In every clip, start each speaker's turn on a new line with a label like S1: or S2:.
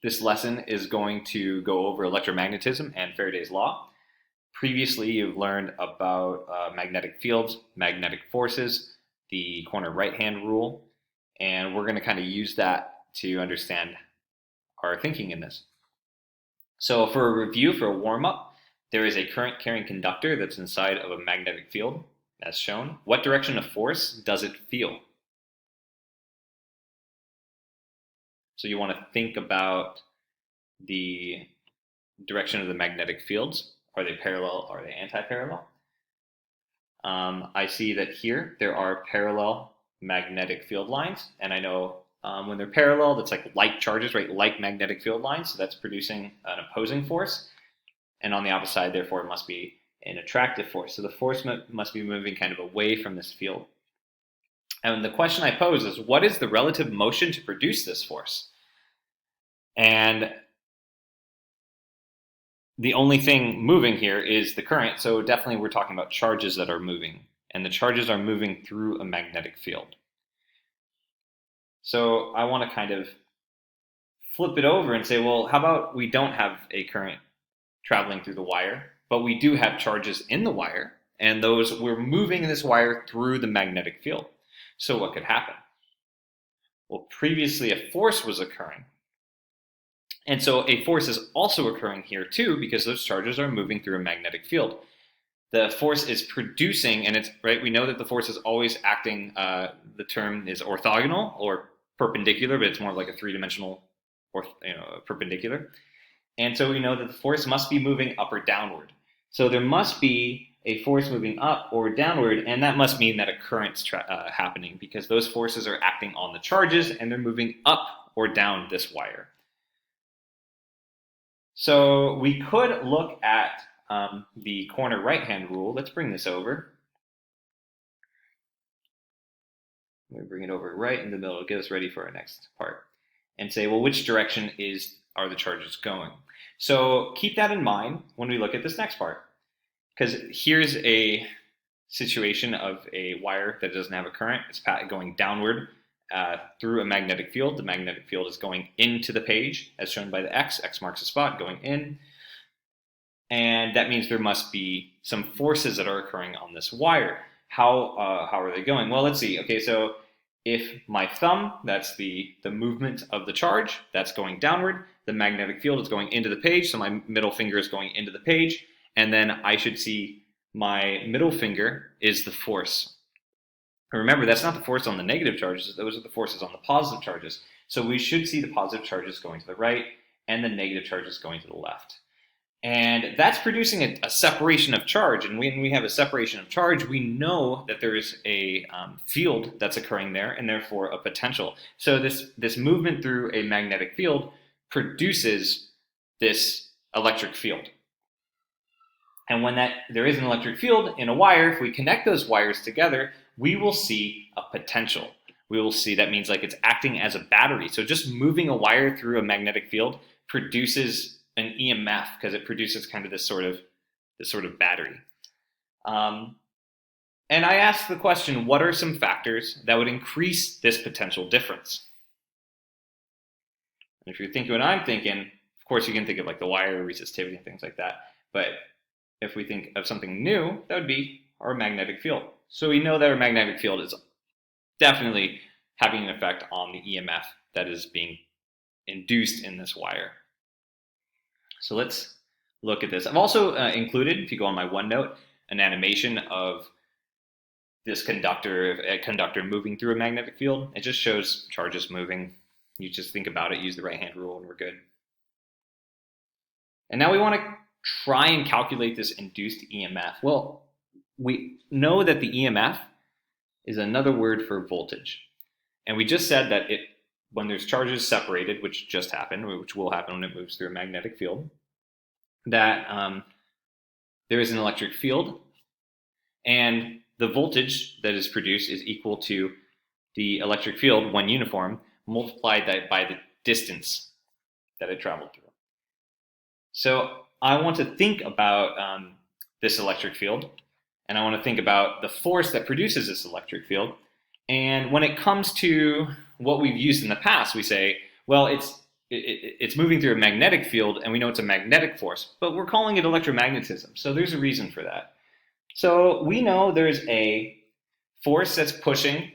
S1: This lesson is going to go over electromagnetism and Faraday's law. Previously, you've learned about magnetic fields, magnetic forces, the corner right-hand rule, and we're going to kind of use that to understand our thinking in this. So for a review, for a warm-up, there is a current-carrying conductor that's inside of a magnetic field, as shown. What direction of force does it feel? So you want to think about the direction of the magnetic fields. Are they parallel? Are they anti-parallel? I see that here there are parallel magnetic field lines, and I know when they're parallel, that's like charges, right? Like magnetic field lines, so that's producing an opposing force, and on the opposite side, therefore, it must be an attractive force. So the force must be moving kind of away from this field. And the question I pose is, what is the relative motion to produce this force? And the only thing moving here is the current, so definitely we're talking about charges that are moving, and the charges are moving through a magnetic field. So I want to kind of flip it over and say, well, how about we don't have a current traveling through the wire, but we do have charges in the wire, and we're moving this wire through the magnetic field. So what could happen? Well, previously a force was occurring. And so a force is also occurring here too, because those charges are moving through a magnetic field. The force is producing, and it's right. We know that the force is always acting. The term is orthogonal or perpendicular, but it's more like a three-dimensional or perpendicular. And so we know that the force must be moving up or downward. So there must be a force moving up or downward, and that must mean that a current's happening, because those forces are acting on the charges and they're moving up or down this wire. So we could look at the corner right-hand rule. Let's bring this over. Let me bring it over right in the middle to get us ready for our next part. And say, well, which direction are the charges going? So keep that in mind when we look at this next part. Because here's a situation of a wire that doesn't have a current. It's going downward through a magnetic field. The magnetic field is going into the page, as shown by the X. X marks the spot, going in. And that means there must be some forces that are occurring on this wire. How are they going? Well, let's see. Okay, so if my thumb, that's the movement of the charge, that's going downward. The magnetic field is going into the page, so my middle finger is going into the page. And then I should see my middle finger is the force. Remember, that's not the force on the negative charges. Those are the forces on the positive charges. So we should see the positive charges going to the right and the negative charges going to the left. And that's producing a separation of charge. And when we have a separation of charge, we know that there is a field that's occurring there, and therefore a potential. So this movement through a magnetic field produces this electric field. And when there is an electric field in a wire, if we connect those wires together, we will see a potential. We will see that means like it's acting as a battery. So just moving a wire through a magnetic field produces an EMF, because it produces kind of this sort of battery. And I asked the question, what are some factors that would increase this potential difference? And if you're thinking what I'm thinking, of course you can think of like the wire resistivity and things like that. But if we think of something new, that would be our magnetic field. So we know that our magnetic field is definitely having an effect on the EMF that is being induced in this wire. So let's look at this. I've also included, if you go on my OneNote, an animation of this a conductor moving through a magnetic field. It just shows charges moving. You just think about it, use the right-hand rule, and we're good. And now we want to try and calculate this induced EMF. Well, we know that the EMF is another word for voltage. And we just said that when there's charges separated, which just happened, which will happen when it moves through a magnetic field, that there is an electric field, and the voltage that is produced is equal to the electric field, when uniform, multiplied by the distance that it traveled through. So I want to think about this electric field, and I want to think about the force that produces this electric field. And when it comes to what we've used in the past, we say, well, it's it's moving through a magnetic field, and we know it's a magnetic force, but we're calling it electromagnetism. So there's a reason for that. So we know there's a force that's pushing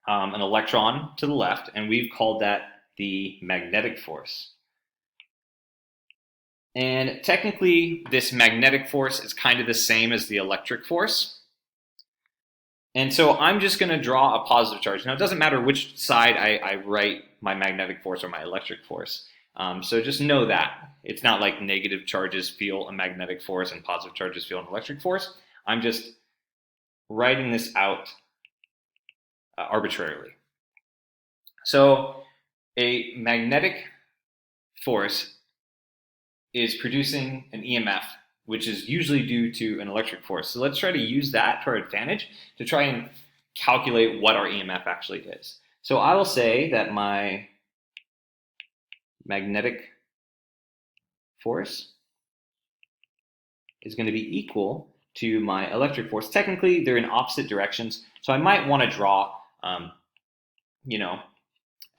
S1: an electron to the left, and we've called that the magnetic force. And technically, this magnetic force is kind of the same as the electric force. And so I'm just going to draw a positive charge. Now, it doesn't matter which side I write my magnetic force or my electric force. So just know that. It's not like negative charges feel a magnetic force and positive charges feel an electric force. I'm just writing this out arbitrarily. So a magnetic force is producing an EMF, which is usually due to an electric force. So let's try to use that to our advantage to try and calculate what our EMF actually is. So I will say that my magnetic force is going to be equal to my electric force. Technically, they're in opposite directions, so I might want to draw,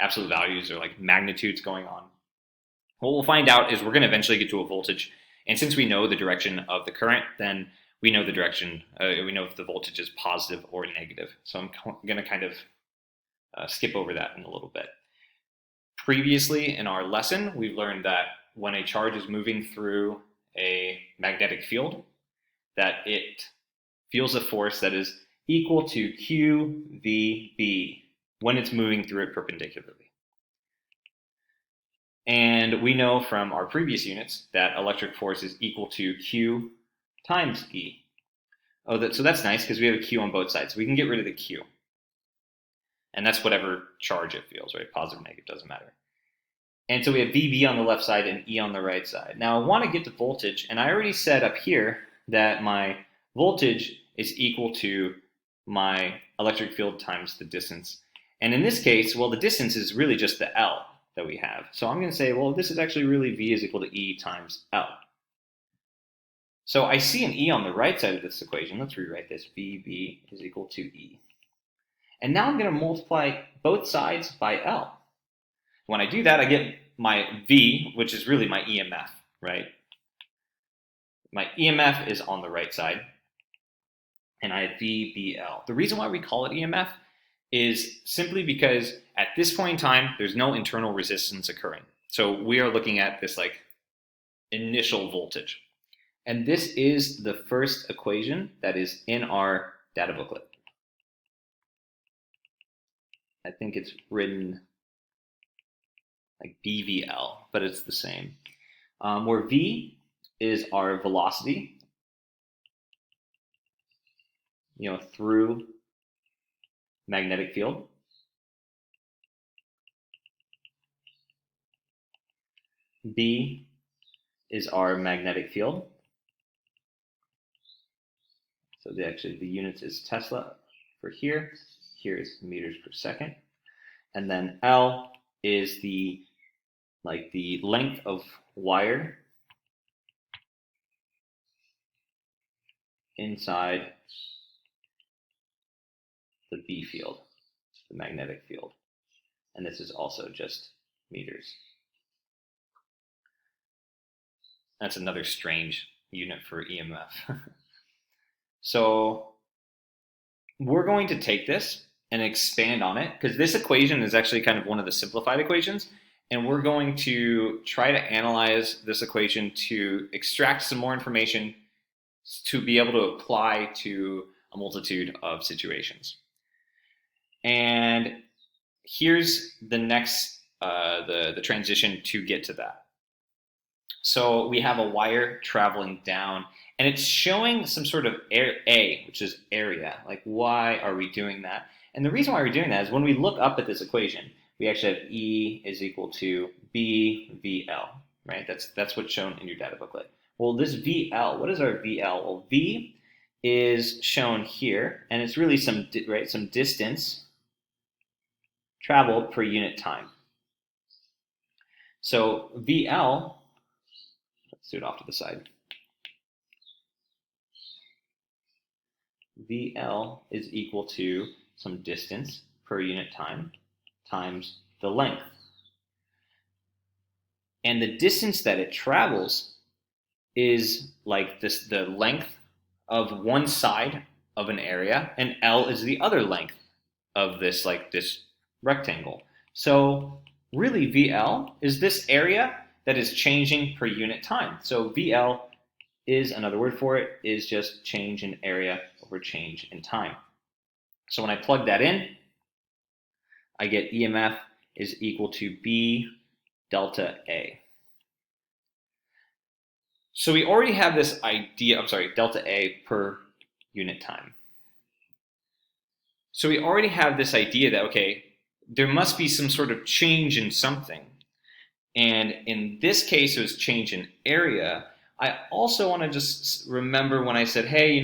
S1: absolute values or like magnitudes going on. What we'll find out is we're going to eventually get to a voltage, and since we know the direction of the current, then we know the direction, we know if the voltage is positive or negative. So I'm going to kind of skip over that in a little bit. Previously in our lesson, we've learned that when a charge is moving through a magnetic field, that it feels a force that is equal to QVB when it's moving through it perpendicularly. And we know from our previous units that electric force is equal to Q times E. So that's nice because we have a Q on both sides. So we can get rid of the Q. And that's whatever charge it feels, right? Positive, negative, doesn't matter. And so we have VB on the left side and E on the right side. Now I want to get to voltage, and I already said up here that my voltage is equal to my electric field times the distance. And in this case, well, the distance is really just the L that we have. So I'm going to say, well, this is actually really V is equal to E times L. So I see an E on the right side of this equation. Let's rewrite this. VB is equal to E. And now I'm going to multiply both sides by L. When I do that, I get my V, which is really my EMF, right? My EMF is on the right side, and I have VBL. The reason why we call it EMF is simply because at this point in time, there's no internal resistance occurring. So we are looking at this like initial voltage. And this is the first equation that is in our data booklet. I think it's written like BVL, but it's the same. Where V is our velocity, through magnetic field. B is our magnetic field. So the units is Tesla for here. Here is meters per second. And then L is the length of wire inside the B field, the magnetic field. And this is also just meters. That's another strange unit for EMF. So we're going to take this and expand on it, because this equation is actually kind of one of the simplified equations, and we're going to try to analyze this equation to extract some more information to be able to apply to a multitude of situations. And here's the next, the transition to get to that. So we have a wire traveling down, and it's showing some sort of A, which is area. Like, why are we doing that? And the reason why we're doing that is when we look up at this equation, we actually have E is equal to BVL, right? That's what's shown in your data booklet. Well, this VL, what is our VL? Well, V is shown here, and it's really some distance traveled per unit time. So VL, let's do it off to the side. VL is equal to some distance per unit time times the length. And the distance that it travels is like this, the length of one side of an area, and L is the other length of this, like this rectangle. So really VL is this area that is changing per unit time. So VL is, another word for it, is just change in area over change in time. So when I plug that in, I get EMF is equal to B delta A. So we already have this idea, delta A per unit time. So we already have this idea that, okay, there must be some sort of change in something. And in this case, it was change in area. I also want to just remember when I said, hey,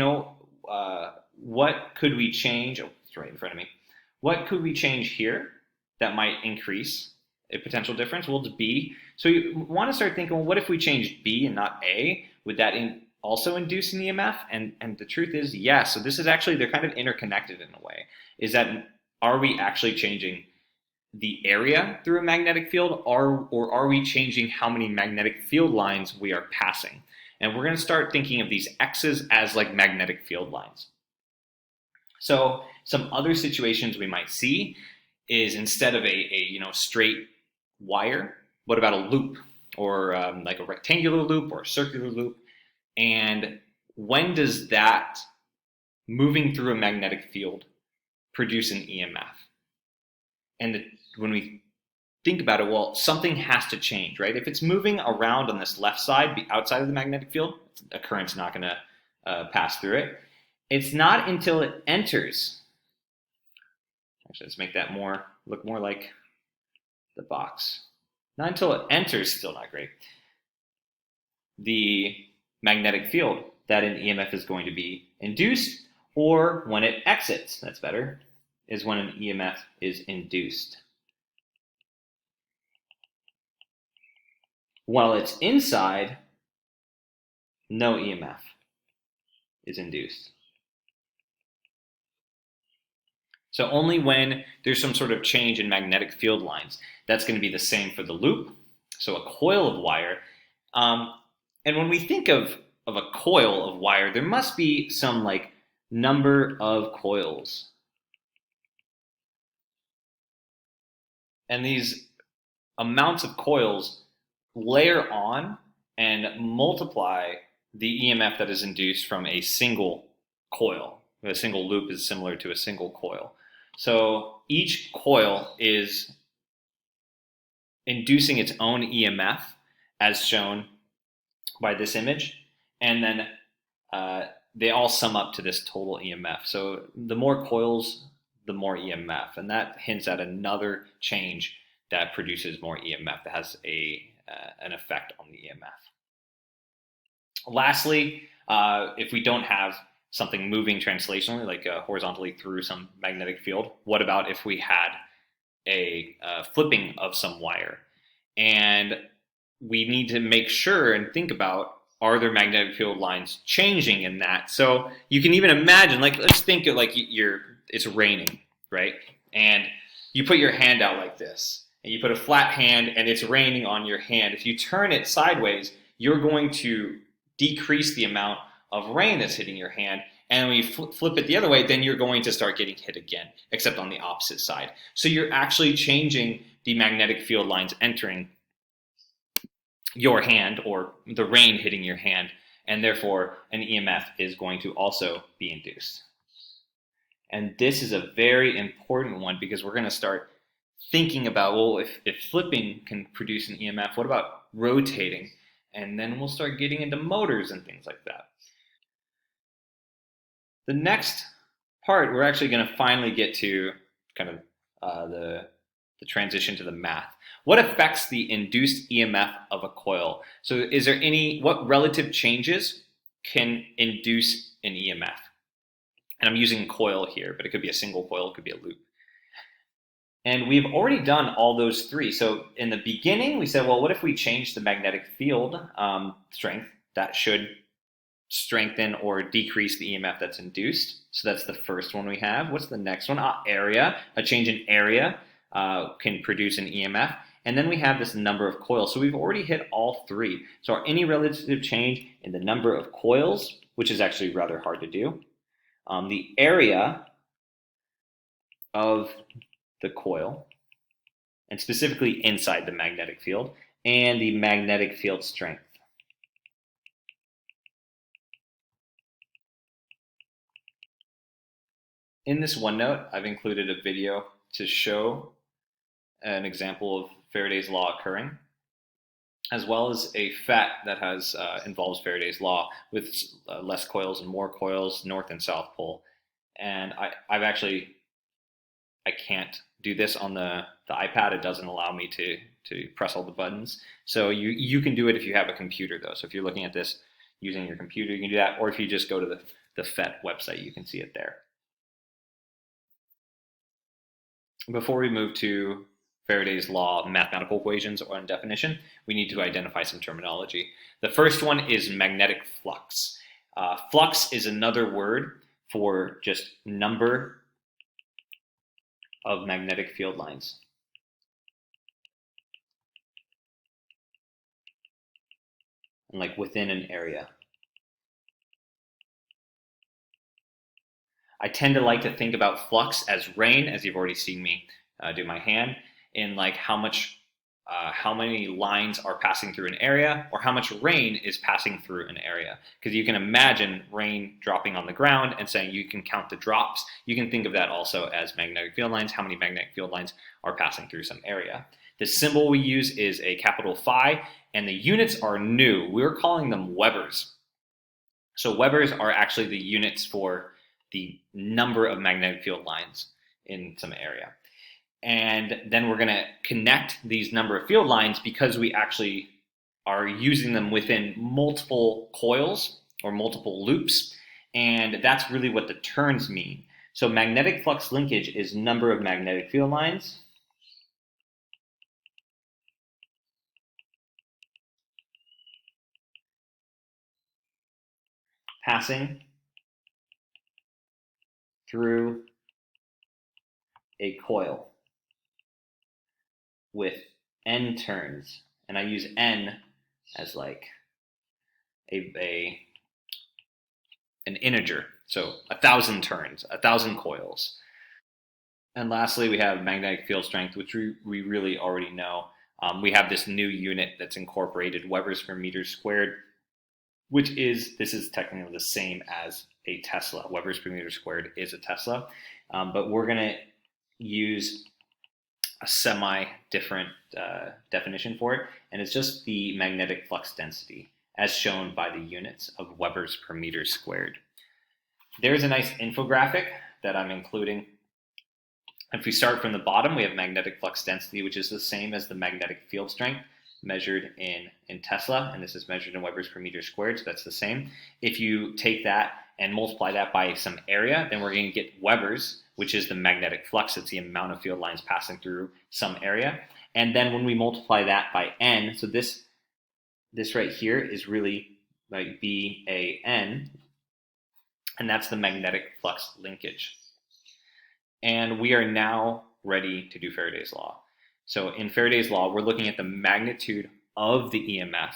S1: what could we change? Oh, it's right in front of me. What could we change here that might increase a potential difference? Well, it's B. So you want to start thinking, well, what if we changed B and not A? Would that also induce an EMF? And the truth is, yes. So this is actually, they're kind of interconnected in a way. Is that, are we actually changing the area through a magnetic field, or are we changing how many magnetic field lines we are passing? And we're going to start thinking of these X's as like magnetic field lines. So some other situations we might see is, instead of a straight wire, what about a loop, or like a rectangular loop or a circular loop? And when does that moving through a magnetic field produce an EMF? And when we think about it, well, something has to change, right? If it's moving around on this left side, outside of the magnetic field, a current's not going to pass through it. It's not until it enters. Actually, let's make that look more like the box. Not until it enters, still not great, the magnetic field, that an EMF is going to be induced, or when it exits, that's better, is when an EMF is induced. While it's inside, no EMF is induced. So only when there's some sort of change in magnetic field lines. That's going to be the same for the loop, so a coil of wire. And when we think of a coil of wire, there must be some like number of coils. And these amounts of coils layer on and multiply the EMF that is induced from a single coil. A single loop is similar to a single coil. So each coil is inducing its own EMF, as shown by this image, and then they all sum up to this total EMF. So the more coils, the more EMF, and that hints at another change that produces more EMF, that has an effect on the EMF. Lastly, if we don't have something moving translationally, like horizontally through some magnetic field, what about if we had a flipping of some wire? And we need to make sure and think about, are there magnetic field lines changing in that? So you can even imagine, like, let's think of like it's raining, right? And you put your hand out like this, and you put a flat hand, and it's raining on your hand. If you turn it sideways, you're going to decrease the amount of rain that's hitting your hand. And when you flip it the other way, then you're going to start getting hit again, except on the opposite side. So you're actually changing the magnetic field lines entering your hand, or the rain hitting your hand, and therefore an EMF is going to also be induced. And this is a very important one, because we're going to start thinking about, well, if flipping can produce an EMF, what about rotating? And then we'll start getting into motors and things like that. The next part, we're actually going to finally get to kind of the transition to the math. What affects the induced EMF of a coil? So is there what relative changes can induce an EMF? And I'm using coil here, but it could be a single coil, it could be a loop. And we've already done all those three. So in the beginning, we said, well, what if we change the magnetic field strength? That should strengthen or decrease the EMF that's induced. So that's the first one we have. What's the next one? Area. A change in area can produce an EMF. And then we have this number of coils. So we've already hit all three. So any relative change in the number of coils, which is actually rather hard to do, the area of the coil, and specifically inside the magnetic field, and the magnetic field strength. In this OneNote, I've included a video to show an example of Faraday's law occurring, as well as a FET that has involves Faraday's law with less coils and more coils, north and south pole. And I can't do this on the iPad. It doesn't allow me to press all the buttons. So you can do it if you have a computer though. So if you're looking at this using your computer, you can do that. Or if you just go to the FET website, you can see it there. Before we move to Faraday's law mathematical equations or definition, we need to identify some terminology. The first one is magnetic flux. Flux is another word for just number of magnetic field lines. And like within an area. I tend to like to think about flux as rain, as you've already seen me do my hand, in like how many lines are passing through an area, or how much rain is passing through an area. Because you can imagine rain dropping on the ground and saying you can count the drops. You can think of that also as magnetic field lines, how many magnetic field lines are passing through some area. The symbol we use is a capital phi, and the units are new. We're calling them Webers. So Webers are actually the units for the number of magnetic field lines in some area. And then we're going to connect these number of field lines because we actually are using them within multiple coils or multiple loops. And that's really what the terms mean. So magnetic flux linkage is number of magnetic field lines passing through a coil with n turns. And I use n as like an integer. So 1,000 turns, 1,000 coils. And lastly, we have magnetic field strength, which we really already know. We have this new unit that's incorporated, Webers per meter squared, this is technically the same as a Tesla. Webers per meter squared is a Tesla. But we're going to use a semi-different definition for it, and it's just the magnetic flux density, as shown by the units of Webers per meter squared. There's a nice infographic that I'm including. If we start from the bottom, we have magnetic flux density, which is the same as the magnetic field strength measured in Tesla, and this is measured in Webers per meter squared, so that's the same. If you take that and multiply that by some area, then we're going to get Webers, which is the magnetic flux. It's the amount of field lines passing through some area. And then when we multiply that by n, so this right here is really like BAN, and that's the magnetic flux linkage. And we are now ready to do Faraday's law. So in Faraday's law, we're looking at the magnitude of the EMF.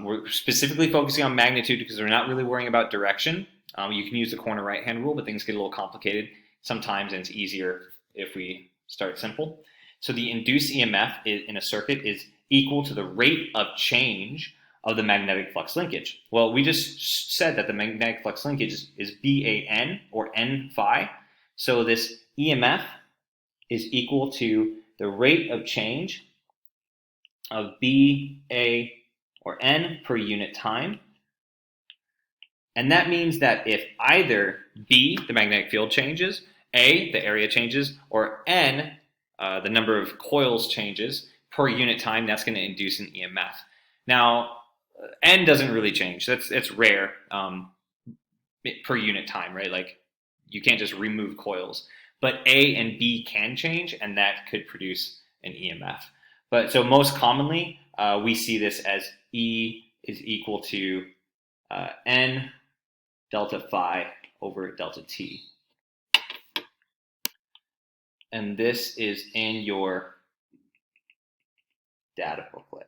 S1: We're specifically focusing on magnitude because we're not really worrying about direction. You can use the corner right-hand rule, but things get a little complicated sometimes, and it's easier if we start simple. So the induced EMF in a circuit is equal to the rate of change of the magnetic flux linkage. Well, we just said that the magnetic flux linkage is BAN, or N phi. So this EMF is equal to the rate of change of BA or N per unit time. And that means that if either B, the magnetic field changes, A, the area changes, or N, the number of coils changes per unit time, that's going to induce an EMF. Now, N doesn't really change. It's rare per unit time, right? Like you can't just remove coils. But A and B can change, and that could produce an EMF. But so most commonly, we see this as E is equal to N delta phi over delta T. And this is in your data booklet.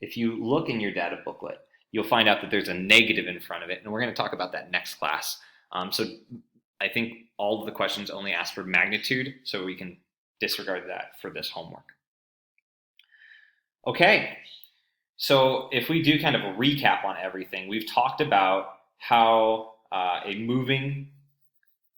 S1: If you look in your data booklet, you'll find out that there's a negative in front of it, and we're going to talk about that next class. So I think all of the questions only ask for magnitude, so we can disregard that for this homework. Okay, so if we do kind of a recap on everything, we've talked about how a moving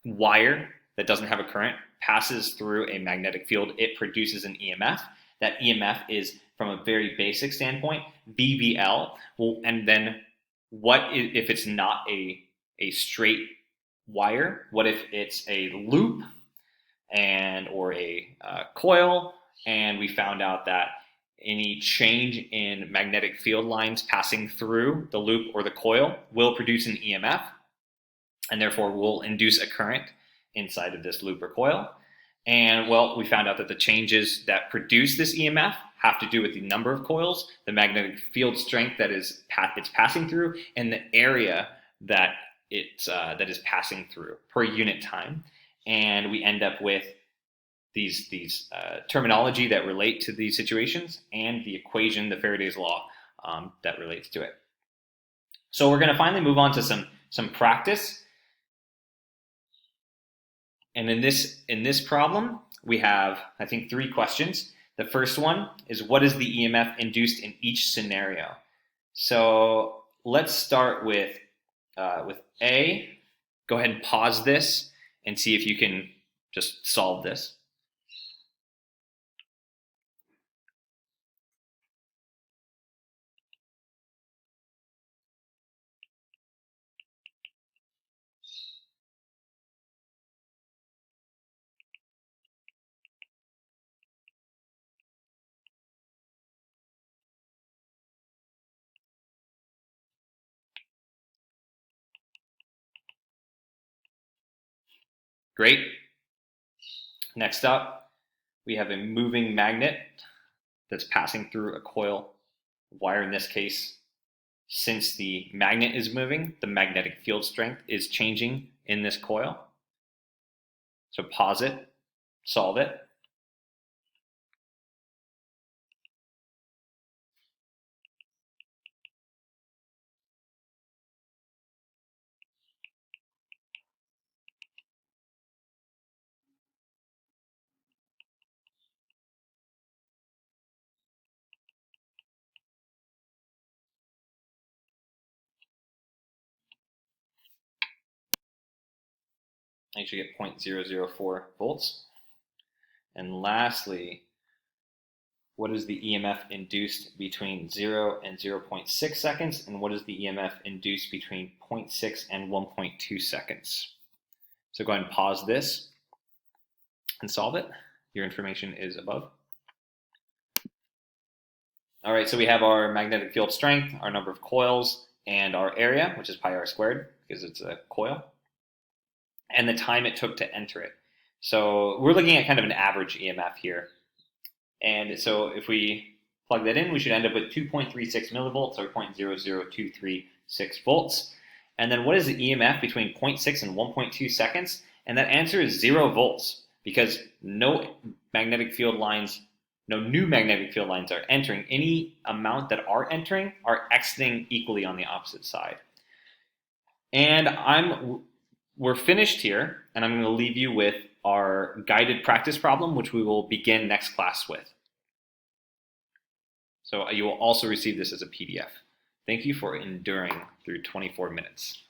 S1: wire that doesn't have a current passes through a magnetic field. It produces an EMF. That EMF is, from a very basic standpoint, VBL. Well, and then what if it's not a straight wire? What if it's a loop or a coil? And we found out that any change in magnetic field lines passing through the loop or the coil will produce an EMF, and therefore will induce a current inside of this loop or coil. And well, we found out that the changes that produce this EMF have to do with the number of coils, the magnetic field strength that it's passing through, and the area that that is passing through per unit time. And we end up with these terminology that relate to these situations and the equation, the Faraday's law, that relates to it. So we're going to finally move on to some practice. And in this problem, we have, I think, 3 questions. The first one is, what is the EMF induced in each scenario? So let's start with A. Go ahead and pause this and see if you can just solve this. Great. Next up, we have a moving magnet that's passing through a coil wire. In this case, since the magnet is moving, the magnetic field strength is changing in this coil. So pause it, solve it. I should get 0.004 volts. And lastly, what is the EMF induced between 0 and 0.6 seconds? And what is the EMF induced between 0.6 and 1.2 seconds? So go ahead and pause this and solve it. Your information is above. All right, so we have our magnetic field strength, our number of coils, and our area, which is pi r squared, because it's a coil, and the time it took to enter it. So we're looking at kind of an average EMF here. And so if we plug that in, we should end up with 2.36 millivolts, or 0.00236 volts. And then what is the EMF between 0.6 and 1.2 seconds? And that answer is 0 volts, because no new magnetic field lines are entering. Any amount that are entering are exiting equally on the opposite side. And we're finished here, and I'm going to leave you with our guided practice problem, which we will begin next class with. So you will also receive this as a PDF. Thank you for enduring through 24 minutes.